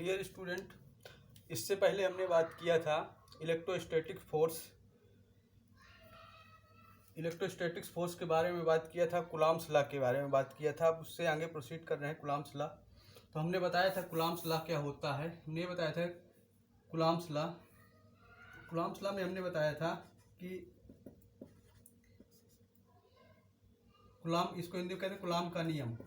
Dear student, इससे पहले हमने बात किया था इलेक्ट्रोस्टैटिक फोर्स के बारे में बात किया था, कूलॉम्स लॉ के बारे में बात किया था। अब उससे आगे प्रोसीड कर रहे हैं कूलॉम्स लॉ। तो हमने बताया था कूलॉम्स लॉ क्या होता है। हमने बताया था कूलॉम्स लॉ में हमने बताया था कि कूलॉम, इसको हिंदी में कहते हैं कूलॉम का नियम।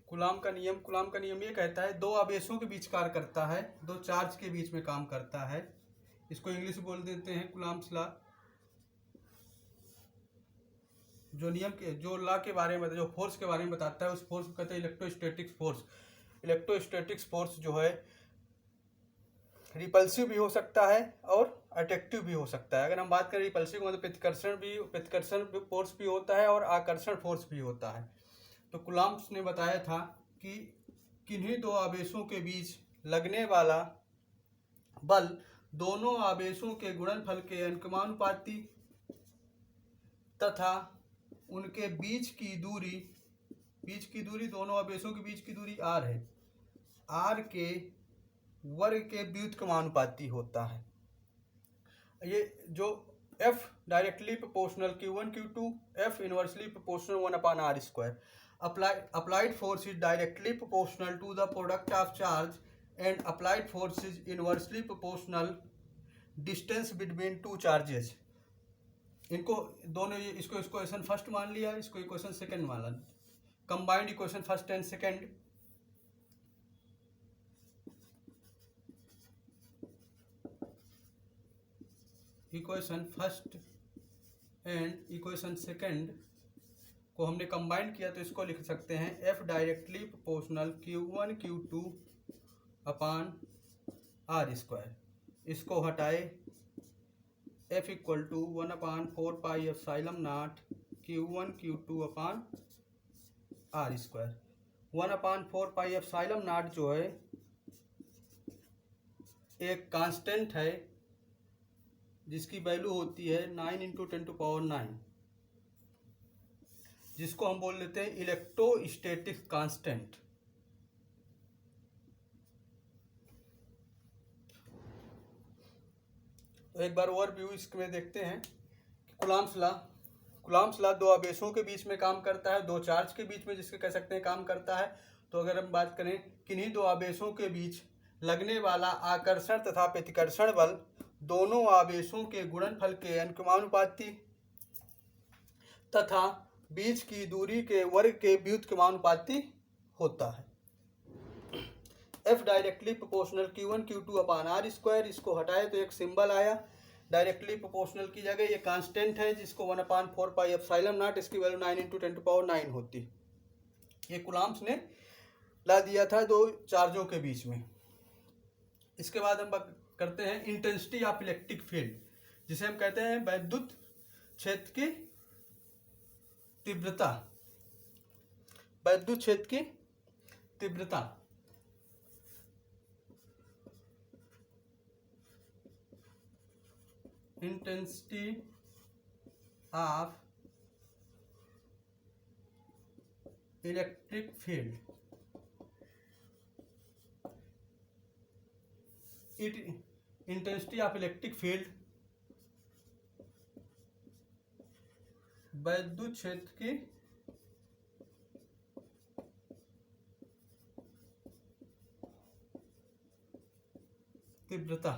कूलॉम का नियम ये कहता है दो आवेशों के बीच कार्य करता है, दो चार्ज के बीच में काम करता है। इसको इंग्लिश बोल देते हैं कूलॉम्स लॉ। जो नियम के, जो लॉ के बारे में, जो फोर्स के बारे में बताता है, उस फोर्स को कहते हैं इलेक्ट्रोस्टैटिक फोर्स। इलेक्ट्रोस्टैटिक फोर्स जो है रिपल्सिव भी हो सकता है और अट्रैक्टिव भी हो सकता है। अगर हम बात करें रिपल्सिव का मतलब प्रतिकर्षण फोर्स भी होता है और आकर्षण फोर्स भी होता है। तो कूलॉम्स ने बताया था कि किन्हीं दो आवेशों के बीच लगने वाला बल दोनों आवेशों के गुणनफल के अंकमानुपाती तथा उनके बीच की दूरी दोनों आवेशों के बीच की दूरी r है, r के वर्ग के व्युत्क्रमानुपाती होता है। ये जो F directly proportional Q1 Q2, F inversely proportional 1/r²। Applied force is directly proportional to the product of charge and applied force is inversely proportional distance between two charges। इनको दोनों, इसको इक्वेशन फर्स्ट मान लिया, इसको equation second मान लिया। Combined equation first and second. Equation first and equation second को हमने कंबाइन किया तो इसको लिख सकते हैं F directly proportional Q1 Q2 अपान r²। इसको हटाए F equal to 1/4πε0 Q1 Q2 upon r²। 1/4πε0 जो है एक कांस्टेंट है जिसकी वैल्यू होती है 9 × 10⁹, जिसको हम बोल लेते हैं इलेक्ट्रोस्टैटिक कांस्टेंट। तो एक बार ओवरव्यू इसमें देखते हैं कि कूलॉम्स लॉ दो आवेशों के बीच में काम करता है, दो चार्ज के बीच में जिसके कह सकते हैं काम करता है। तो अगर हम बात करें किन्हीं दो आवेशों के बीच लगने वाला आकर्षण तथा प्रतिकर्षण बल दोनों आवेशों के गुणनफल के अंकमानुपाती तथा बीच की दूरी के वर्ग के व्युत्क्रमानुपाती होता है। F directly proportional Q1 Q2 अपान r²। इसको हटाए तो एक सिंबल आया डायरेक्टली प्रोपोर्शनल की जगह। ये कांस्टेंट है जिसको 1/4πε0, इसकी वैल्यू 9 × 10⁹ होती। ये कूलॉम्स ने ला दिया था दो चार्जों के बीच में। इसके बाद हम करते हैं इंटेंसिटी ऑफ इलेक्ट्रिक फील्ड, जिसे हम कहते हैं वैद्युत क्षेत्र की तीव्रता। वैद्युत क्षेत्र की तीव्रता intensity of electric field. Intensity of electric field वैद्युत क्षेत्र की तीव्रता।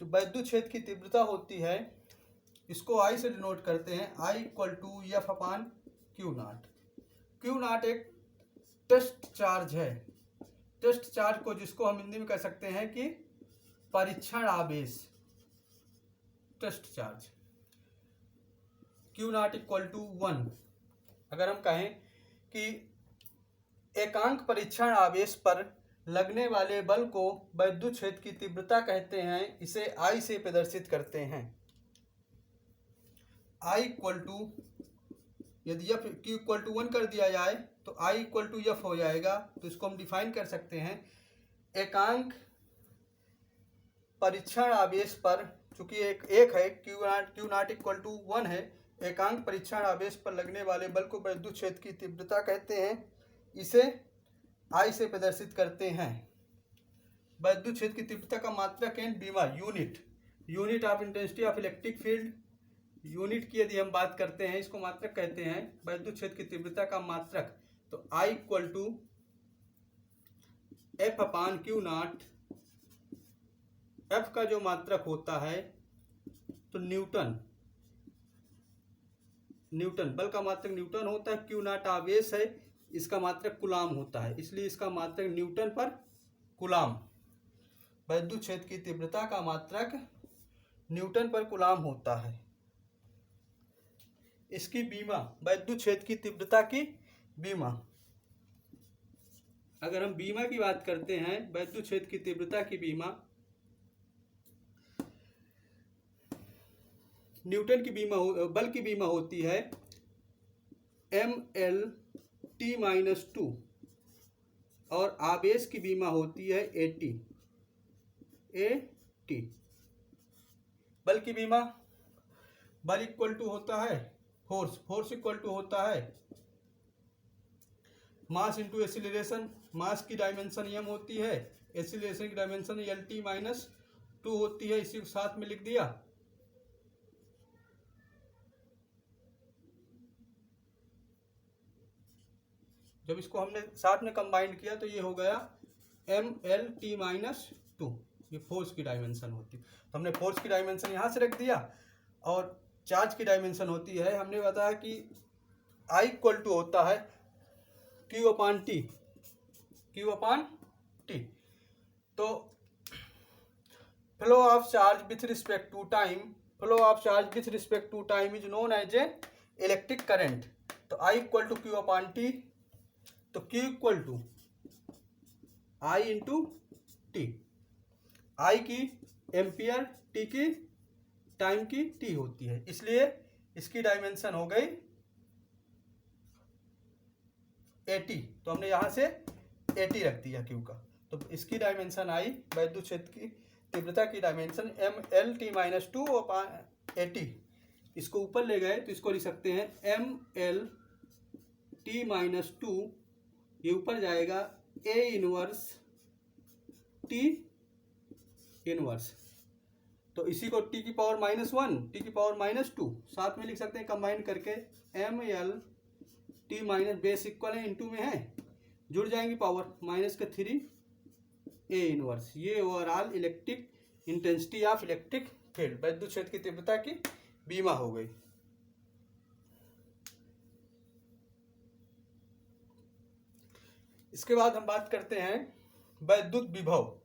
जो वैद्युत क्षेत्र की तीव्रता होती है इसको I से डिनोट करते हैं। I equal to F/Q0। Q0 एक टेस्ट चार्ज है। टेस्ट चार्ज को, जिसको हम हिंदी में कह सकते हैं कि परीक्षण आवेश, test charge. Q0 equal to 1। अगर हम कहें कि एकांक परीक्षण आवेश पर लगने वाले बल को वैद्युत क्षेत्र की तीव्रता कहते हैं, इसे I से प्रदर्शित करते हैं। I इक्वल टू, यदि Q इक्वल टू 1 कर दिया जाए तो I इक्वल टू F हो जाएगा। तो इसको हम डिफाइन कर सकते हैं एकांक परीक्षण आवेश पर, चूंकि एक है Q0 इक्वल टू 1 है, एकांक परीक्षण आवेश पर लगने वाले बल को वैद्युत क्षेत्र की तीव्रता कहते हैं। इसे I से प्रदर्शित करते हैं। वैद्युत क्षेत्र की तीव्रता का मात्रक एंड बीमा unit of intensity of electric field. Unit की यदि हम बात करते हैं, इसको मात्रक कहते हैं। वैद्युत क्षेत्र की तीव्रता का मात्रक, तो I equal to F upon Q naught. F का जो मात्रक होता है तो न्यूटन बल का मात्रक न्यूटन होता है। क्यू नॉट आवेश है, इसका मात्रक कूलाम होता है, इसलिए इसका मात्रक न्यूटन पर कूलाम। वैद्युत क्षेत्र की तीव्रता का मात्रक न्यूटन पर कूलाम होता है। इसकी बीमा, वैद्युत क्षेत्र की तीव्रता की बीमा, अगर हम बीमा की बात करते हैं, वैद्युत क्षेत्र की तीव्रता की बीमा, न्यूटन की बीमा, बल की बीमा होती है mL/t-2 और आवेश की बीमा होती है AT। बल की बीमा, बल इक्वल टू होता है फोर्स इक्वल टू होता है मास इंटू एक्सीलरेशन। मास की डायमेंशन m होती है, एक्सीलरेशन की डायमेंशन Lt-2 होती है। इसी को साथ में लिख दिया। जब इसको हमने साथ में कंबाइन किया तो ये हो गया mL/t-2। ये फोर्स की डायमेंशन होती है। तो हमने फोर्स की डायमेंशन यहाँ से रख दिया और चार्ज की डायमेंशन होती है, हमने बताया कि I इक्वल टू होता है Q अपान T। तो flow of charge with respect to time is known as a electric current. तो I equal to Q upon T, तो Q equal to I into T. I की ampere, T की time की T होती है, इसलिए इसकी डायमेंशन हो गई AT। तो हमने यहां से AT रख दिया Q का। तो इसकी डायमेंशन आई, वैद्युत क्षेत्र की तीव्रता की डायमेंशन mL/t-2 AT। इसको ऊपर ले गए तो इसको लिख सकते हैं mL/t-2, ये ऊपर जाएगा A इनवर्स T इनवर्स। तो इसी को T की पावर -1, T की पावर -2 साथ में लिख सकते हैं कंबाइन करके mL/t- बेस इक्वल है, इनटू में है, जुड़ जाएंगी पावर, -3 A इनवर्स। ये overall electric intensity of electric field, वैद्युत क्षेत्र की तीव्रता की बीमा हो गई। इसके बाद हम बात करते हैं वैद्युत विभव।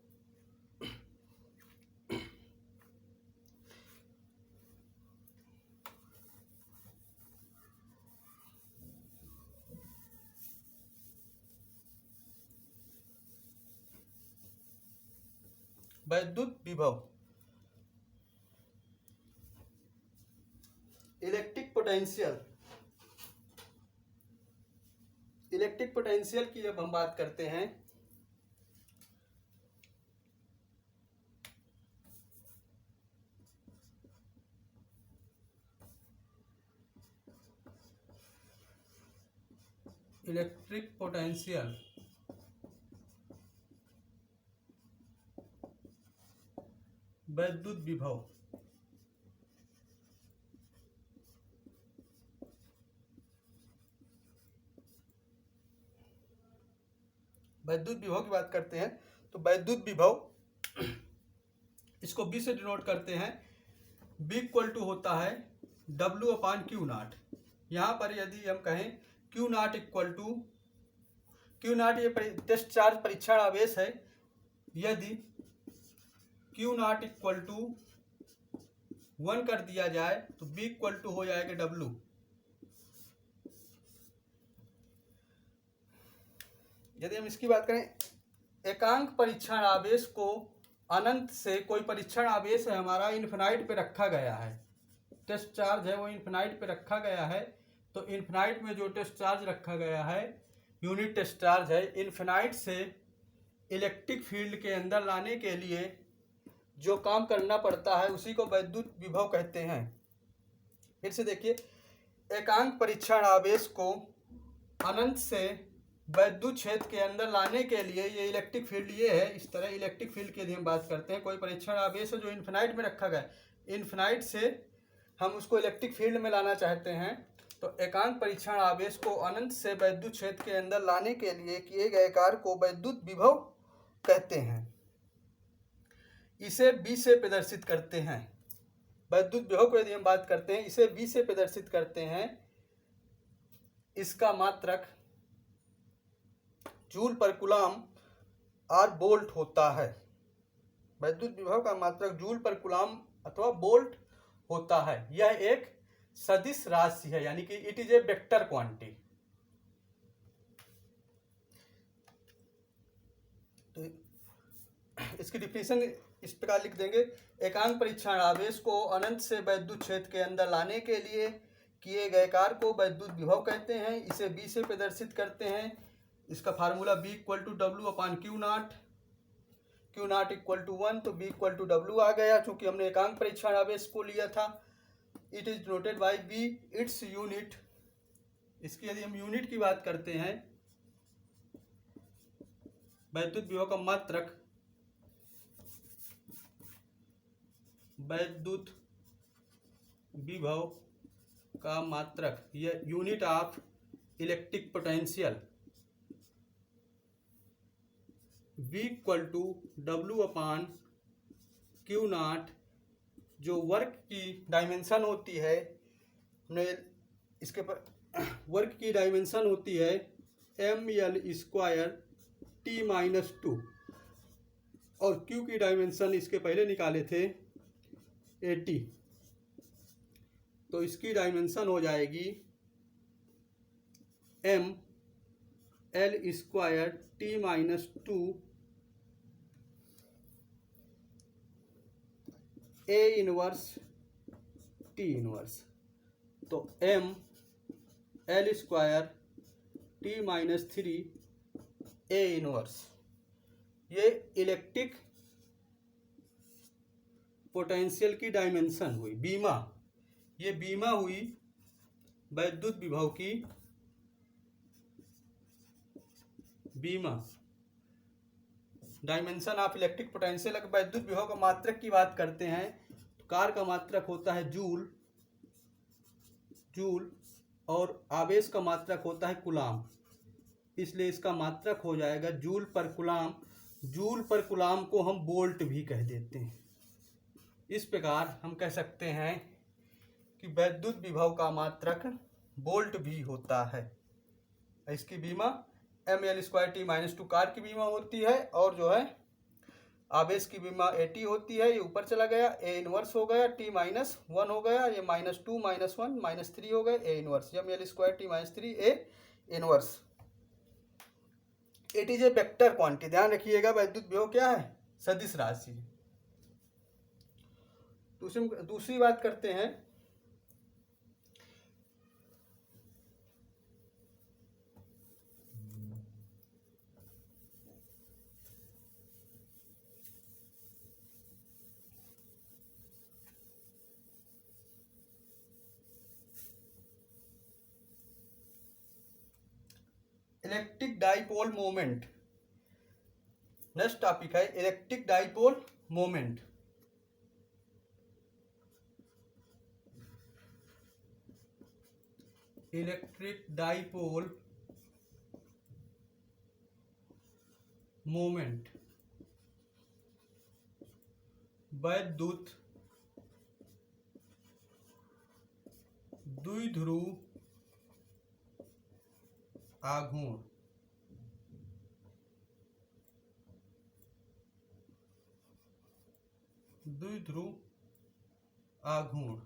वैद्युत विभव, इलेक्ट्रिक पोटेंशियल की जब हम बात करते हैं, इलेक्ट्रिक पोटेंशियल वैद्युत विभव, वैद्युत विभव की बात करते हैं तो वैद्युत विभव, इसको B से डिनोट करते हैं। B इक्वल टू होता है W अपान क्यू नॉट। यहाँ पर यदि हम कहें Q naught equal to, Q naught ये टेस्ट चार्ज परीक्षण आवेश है, यदि क्यू नॉट इक्वल टू 1 कर दिया जाए तो B इक्वल टू हो जाएगा W। यदि हम इसकी बात करें, एकांक परीक्षण आवेश को अनंत से, कोई परीक्षण आवेश है हमारा इन्फिनाइट पे रखा गया है, टेस्ट चार्ज है वो इन्फिनाइट पे रखा गया है, तो इन्फिनाइट में जो टेस्ट चार्ज रखा गया है यूनिट टेस्ट चार्ज है, इन्फिनाइट से इलेक्ट्रिक फील्ड के अंदर लाने के लिए जो काम करना पड़ता है उसी को वैद्युत विभव कहते हैं। फिर से देखिए, एकांक परीक्षण आवेश को अनंत से वैद्युत क्षेत्र के अंदर लाने के लिए ये इलेक्ट्रिक फील्ड ये है, इस तरह इलेक्ट्रिक फील्ड की यदि हम बात करते हैं, कोई परीक्षण आवेश है जो इन्फिनाइट में रखा गया, इन्फिनाइट से हम उसको इलेक्ट्रिक फील्ड में लाना चाहते हैं, तो एकांक परीक्षण आवेश को अनंत से वैद्युत क्षेत्र के अंदर लाने के लिए किए गए कार्य को वैद्युत विभव कहते हैं। इसे V से प्रदर्शित करते हैं। वैद्युत विभव को यदि हम बात करते हैं, इसे V से प्रदर्शित करते हैं। इसका मात्रक जूल पर कूलम और वोल्ट होता है। वैद्युत विभव का मात्रक जूल पर कूलम अथवा वोल्ट होता है। यह एक सदिश राशि है, यानी कि it is a vector quantity. तो इसकी डिफिनेशन इस प्रकार लिख देंगे, एकांक परीक्षण आवेश को अनंत से वैद्युत क्षेत्र के अंदर लाने के लिए किए गए कार्य को वैद्युत विभव कहते हैं। इसे V से प्रदर्शित करते हैं। इसका formula V equal to W upon Q naught, Q naught equal to 1, तो V इक्वल टू डब्ल्यू आ गया, चूंकि हमने एकांक परीक्षण आवेश को लिया था। It is noted by V it's unit. इसकी यदि हम यूनिट की बात करते हैं, वैद्युत विभव का मात्रक, वैद्युत विभव का मात्रक, यह unit of electric potential, V equal to W upon Q naught, जो वर्क की डायमेंशन होती है, हमने इसके पर वर्क की डायमेंशन होती है ml स्क्वायर T-2, और Q की डायमेंशन इसके पहले निकाले थे 80, तो इसकी डायमेंशन हो जाएगी ml square T-2 A inverse T inverse. तो ml square T-3 A inverse, ये इलेक्ट्रिक पोटेंशियल की डायमेंशन हुई, बीमा। ये बीमा हुई वैद्युत विभव की, बीमा डायमेंशन ऑफ इलेक्ट्रिक पोटेंशियल। अगर वैद्युत विभव का मात्रक की बात करते हैं, तो कार्य का मात्रक होता है जूल, जूल, और आवेश का मात्रक होता है कूलम, इसलिए इसका मात्रक हो जाएगा जूल पर कूलम। जूल पर कूलम को हम वोल्ट भी कह देते हैं। इस प्रकार हम कह सकते हैं कि वैद्युत विभव का मात्रक वोल्ट भी होता है। इसकी बीमा ml स्क्वायर T-2 कार की बीमा होती है, और जो है आवेश की बीमा 80 होती है। ये ऊपर चला गया, A इनवर्स हो गया, T-1 हो गया, ये -2 -1 -3 हो गए, A inverse, ml square T-3 A inverse. It is a vector quantity. ध्यान रखिएगा, वैद्युत विभव क्या है? सदिश राशि। दूसरी बात करते हैं, electric dipole moment. Next topic है electric dipole moment. Electric dipole moment वैद्युत द्विध्रुव आघूर्ण। द्विध्रुव आघूर्ण,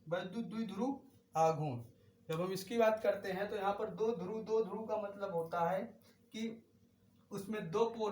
वैद्युत द्विध्रुव आघूर्ण। जब हम इसकी बात करते हैं, तो यहाँ पर दो ध्रुव का मतलब होता है कि उसमें दो पोल